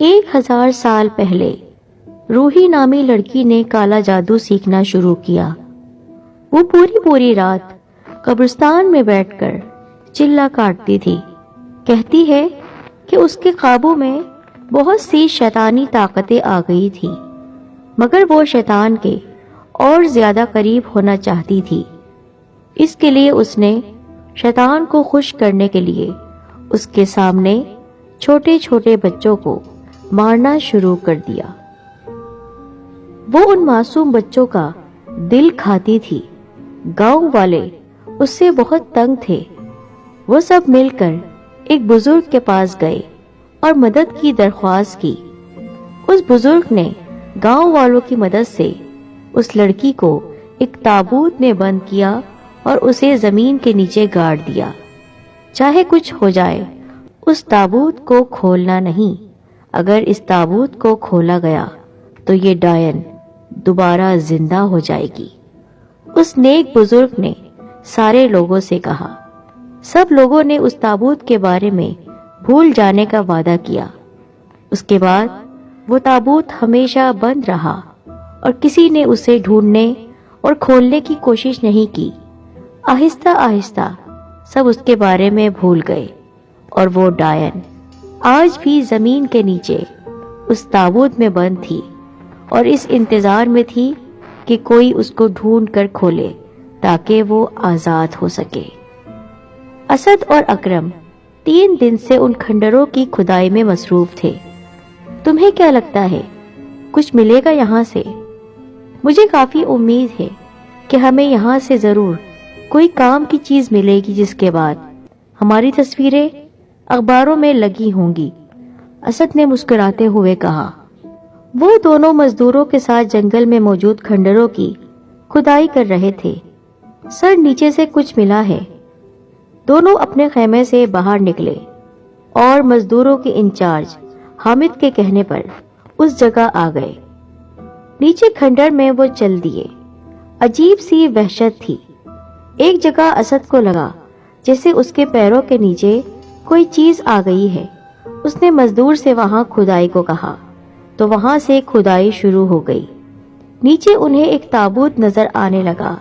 1000 سال پہلے روحی نامی لڑکی نے کالا جادو سیکھنا شروع کیا۔ وہ پوری رات قبرستان میں بیٹھ کر چلا کاٹتی تھی۔ کہتی ہے کہ اس کے قابو میں بہت سی شیطانی طاقتیں آ گئی تھی، مگر وہ شیطان کے اور زیادہ قریب ہونا چاہتی تھی۔ اس کے لیے اس نے شیطان کو خوش کرنے کے لیے اس کے سامنے چھوٹے چھوٹے بچوں کو مارنا شروع کر دیا۔ وہ ان معصوم بچوں کا دل کھاتی تھی۔ گاؤں والے اس سے بہت تنگ تھے۔ وہ سب مل کر ایک بزرگ کے پاس گئے اور مدد کی درخواست کی۔ اس بزرگ نے گاؤں والوں کی مدد سے اس لڑکی کو ایک تابوت میں بند کیا اور اسے زمین کے نیچے گاڑ دیا۔ چاہے کچھ ہو جائے، اس تابوت کو کھولنا نہیں۔ اگر اس تابوت کو کھولا گیا تو یہ ڈائن دوبارہ زندہ ہو جائے گی۔ اس نیک بزرگ نے سارے لوگوں سے کہا۔ سب لوگوں نے اس تابوت کے بارے میں بھول جانے کا وعدہ کیا۔ اس کے بعد وہ تابوت ہمیشہ بند رہا اور کسی نے اسے ڈھونڈنے اور کھولنے کی کوشش نہیں کی۔ آہستہ آہستہ سب اس کے بارے میں بھول گئے اور وہ ڈائن آج بھی زمین کے نیچے اس تابوت میں بند تھی اور اس انتظار میں تھی کہ کوئی اس کو ڈھونڈ کر کھولے تاکہ وہ آزاد ہو سکے۔ اسد اور اکرم 3 دن سے ان کھنڈروں کی کھدائی میں مصروف تھے۔ تمہیں کیا لگتا ہے کچھ ملے گا یہاں سے؟ مجھے کافی امید ہے کہ ہمیں یہاں سے ضرور کوئی کام کی چیز ملے گی جس کے بعد ہماری تصویریں اخباروں میں لگی ہوں گی، اسد نے مسکراتے ہوئے کہا۔ وہ دونوں مزدوروں کے ساتھ جنگل میں موجود کھنڈروں کی کھدائی کر رہے تھے۔ سر نیچے سے کچھ ملا ہے۔ دونوں اپنے خیمے سے باہر نکلے اور مزدوروں کے انچارج حامد کے کہنے پر اس جگہ آ گئے۔ نیچے کھنڈر میں وہ چل دیے۔ عجیب سی وحشت تھی۔ ایک جگہ اسد کو لگا جیسے اس کے پیروں کے نیچے کوئی چیز آ گئی ہے۔ اس نے مزدور سے وہاں کھدائی کو کہا تو وہاں سے کھدائی شروع ہو گئی۔ نیچے انہیں ایک تابوت نظر آنے لگا،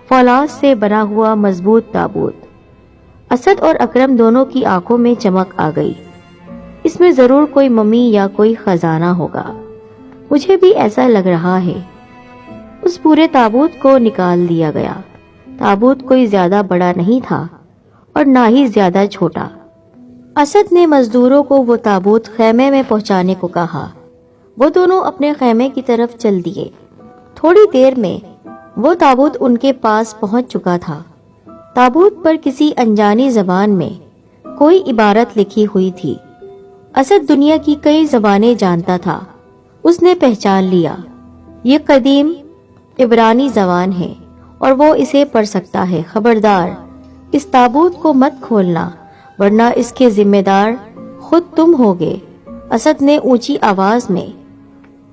فولاد سے بنا ہوا مضبوط تابوت۔ اسد اور اکرم دونوں کی آنکھوں میں چمک آ گئی۔ اس میں ضرور کوئی ممی یا کوئی خزانہ ہوگا، مجھے بھی ایسا لگ رہا ہے۔ اس پورے تابوت کو نکال دیا گیا۔ تابوت کوئی زیادہ بڑا نہیں تھا اور نہ ہی زیادہ چھوٹا۔ اسد نے مزدوروں کو وہ تابوت خیمے میں پہنچانے کو کہا۔ وہ دونوں اپنے خیمے کی طرف چل دیے۔ تھوڑی دیر میں وہ تابوت ان کے پاس پہنچ چکا تھا۔ تابوت پر کسی انجانی زبان میں کوئی عبارت لکھی ہوئی تھی۔ اسد دنیا کی کئی زبانیں جانتا تھا۔ اس نے پہچان لیا، یہ قدیم عبرانی زبان ہے اور وہ اسے پڑھ سکتا ہے۔ خبردار، اس تابوت کو مت کھولنا ورنہ اس کے ذمہ دار خود تم ہوگے۔ اسد نے اونچی آواز میں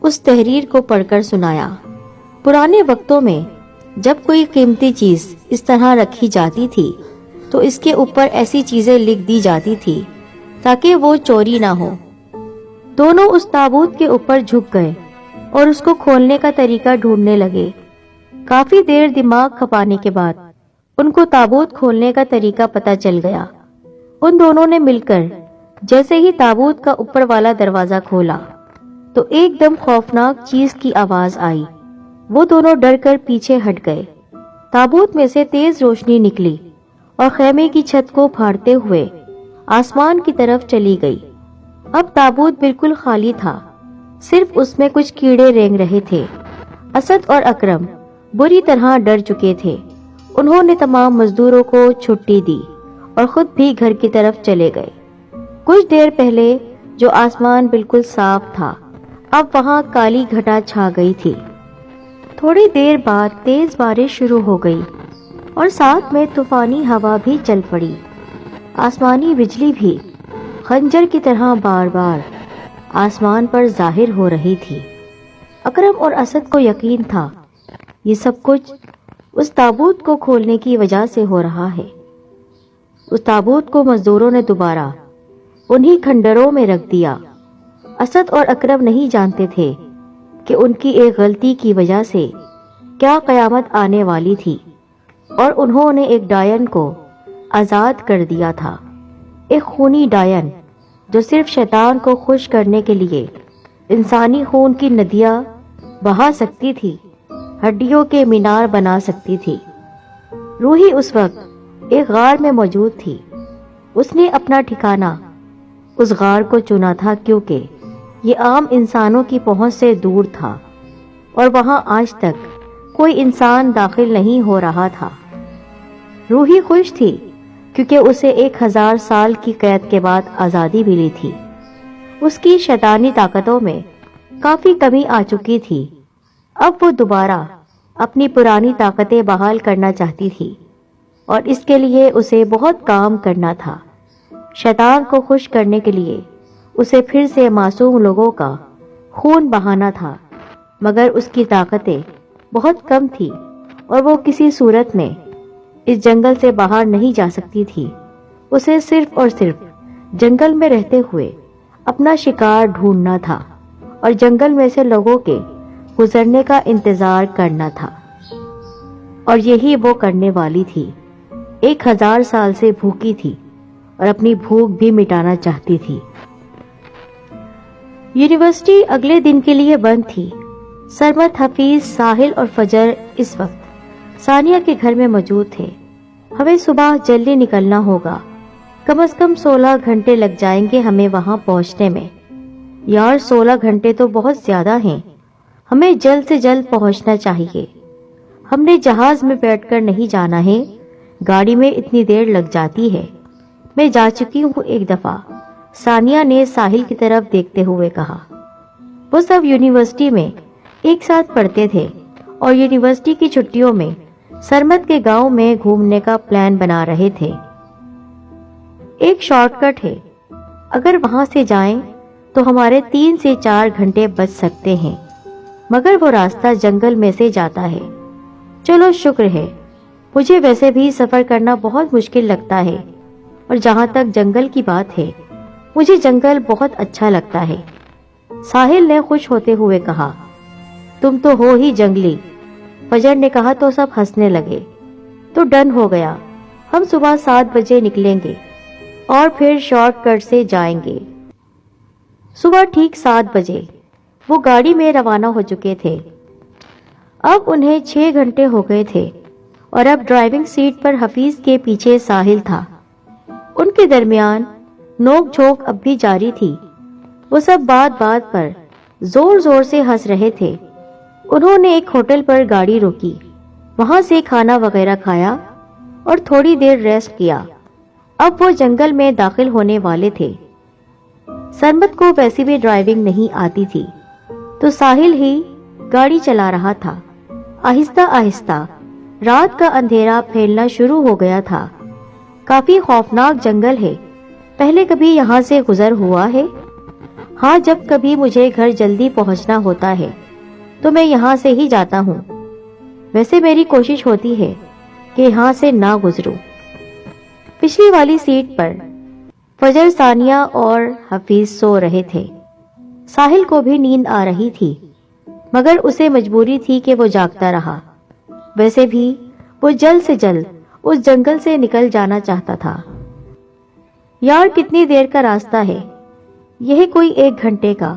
اس تحریر کو پڑھ کر سنایا۔ پرانے وقتوں میں جب کوئی قیمتی چیز اس طرح رکھی جاتی تھی تو اس کے اوپر ایسی چیزیں لکھ دی جاتی تھی تاکہ وہ چوری نہ ہو۔ دونوں اس تابوت کے اوپر جھک گئے اور اس کو کھولنے کا طریقہ ڈھونڈنے لگے۔ کافی دیر دماغ کھپانے کے بعد ان کو تابوت کھولنے کا طریقہ پتہ چل گیا۔ ان دونوں نے مل کر جیسے ہی تابوت کا اوپر والا دروازہ کھولا تو ایک دم خوفناک چیز کی آواز آئی۔ وہ دونوں ڈر کر پیچھے ہٹ گئے۔ تابوت میں سے تیز روشنی نکلی اور خیمے کی چھت کو پھاڑتے ہوئے آسمان کی طرف چلی گئی۔ اب تابوت بالکل خالی تھا، صرف اس میں کچھ کیڑے رینگ رہے تھے۔ اسد اور اکرم بری طرح ڈر چکے تھے۔ انہوں نے تمام مزدوروں کو چھٹی دی اور خود بھی گھر کی طرف چلے گئے۔ کچھ دیر پہلے جو آسمان بالکل صاف تھا، اب وہاں کالی گھٹا چھا گئی تھی۔ تھوڑی دیر بعد تیز بارش شروع ہو گئی اور ساتھ میں طوفانی ہوا بھی چل پڑی۔ آسمانی بجلی بھی خنجر کی طرح بار بار آسمان پر ظاہر ہو رہی تھی۔ اکرم اور اسد کو یقین تھا یہ سب کچھ اس تابوت کو کھولنے کی وجہ سے ہو رہا ہے۔ اس تابوت کو مزدوروں نے دوبارہ انہی کھنڈروں میں رکھ دیا اسد اور اکرم نہیں جانتے تھے کہ ان کی ایک غلطی کی وجہ سے کیا قیامت آنے والی تھی، اور انہوں نے ایک ڈائن کو آزاد کر دیا تھا، ایک خونی ڈائن جو صرف شیطان کو خوش کرنے کے لیے انسانی خون کی ندیاں بہا سکتی تھی، ہڈیوں کے مینار بنا سکتی تھی۔ روحی اس وقت ایک غار میں موجود تھی۔ اس نے اپنا ٹھکانہ اس غار کو چنا تھا کیونکہ یہ عام انسانوں کی پہنچ سے دور تھا اور وہاں آج تک کوئی انسان داخل نہیں ہو رہا تھا۔ روحی خوش تھی کیونکہ اسے 1000 سال کی قید کے بعد آزادی ملی تھی۔ اس کی شیطانی طاقتوں میں کافی کمی آ چکی تھی۔ اب وہ دوبارہ اپنی پرانی طاقتیں بحال کرنا چاہتی تھی، اور اس کے لیے اسے بہت کام کرنا تھا۔ شیطان کو خوش کرنے کے لیے اسے پھر سے معصوم لوگوں کا خون بہانا تھا، مگر اس کی طاقتیں بہت کم تھی اور وہ کسی صورت میں اس جنگل سے باہر نہیں جا سکتی تھی۔ اسے صرف اور صرف جنگل میں رہتے ہوئے اپنا شکار ڈھونڈنا تھا اور جنگل میں سے لوگوں کے گزرنے کا انتظار کرنا تھا، اور یہی وہ کرنے والی تھی۔ 1000 سال سے بھوکی تھی اور اپنی بھوک بھی مٹانا چاہتی تھی۔ یونیورسٹی اگلے دن کے لیے بند تھی۔ سرمد، حفیظ، ساحل اور فجر اس وقت ثانیہ کے گھر میں موجود تھے۔ ہمیں صبح جلدی نکلنا ہوگا، کم از کم 16 گھنٹے لگ جائیں گے ہمیں وہاں پہنچنے میں۔ یار 16 گھنٹے تو بہت زیادہ ہیں، ہمیں جلد سے جلد پہنچنا چاہیے۔ ہم نے جہاز میں بیٹھ کر نہیں جانا ہے، گاڑی میں اتنی دیر لگ جاتی ہے۔ میں جا چکی ہوں ایک دفعہ، ثانیہ نے ساحل کی طرف دیکھتے ہوئے کہا۔ وہ سب یونیورسٹی میں ایک ساتھ پڑھتے تھے اور یونیورسٹی کی چھٹیوں میں سرمد کے گاؤں میں گھومنے کا پلان بنا رہے تھے۔ ایک شارٹ کٹ ہے، اگر وہاں سے جائیں تو ہمارے 3 سے 4 گھنٹے بچ سکتے ہیں، مگر وہ راستہ جنگل میں سے جاتا ہے۔ چلو شکر ہے، مجھے ویسے بھی سفر کرنا بہت مشکل لگتا ہے، اور جہاں تک جنگل کی بات ہے، مجھے جنگل بہت اچھا لگتا ہے۔ ساحل نے خوش ہوتے ہوئے کہا۔ تم تو ہو ہی جنگلی، فجر نے کہا تو سب ہنسنے لگے۔ تو ڈن ہو گیا، ہم صبح 7 بجے نکلیں گے اور پھر شارٹ کٹ سے جائیں گے۔ صبح ٹھیک 7 بجے وہ گاڑی میں روانہ ہو چکے تھے۔ اب انہیں 6 گھنٹے ہو گئے تھے اور اب ڈرائیونگ سیٹ پر حفیظ کے پیچھے ساحل تھا۔ ان کے درمیان نوک جھوک اب بھی جاری تھی۔ وہ سب بات بات پر زور زور سے ہنس رہے تھے۔ انہوں نے ایک ہوٹل پر گاڑی روکی، وہاں سے کھانا وغیرہ کھایا اور تھوڑی دیر ریسٹ کیا۔ اب وہ جنگل میں داخل ہونے والے تھے۔ سرمد کو ویسی بھی ڈرائیونگ نہیں آتی تھی، تو ساحل ہی گاڑی چلا رہا تھا۔ آہستہ آہستہ رات کا اندھیرا پھیلنا شروع ہو گیا تھا۔ کافی خوفناک جنگل ہے، پہلے کبھی یہاں سے گزر ہوا ہے؟ ہاں، جب کبھی مجھے گھر جلدی پہنچنا ہوتا ہے تو میں یہاں سے ہی جاتا ہوں۔ ویسے میری کوشش ہوتی ہے کہ یہاں سے نہ گزروں۔ پچھلی والی سیٹ پر فجر، ثانیہ اور حفیظ سو رہے تھے۔ ساحل کو بھی نیند آ رہی تھی، مگر اسے مجبوری تھی کہ وہ جاگتا رہا۔ ویسے بھی وہ جلد سے جلد اس جنگل سے نکل جانا چاہتا تھا۔ یار کتنی دیر کا راستہ ہے؟ یہ کوئی 1 گھنٹے کا۔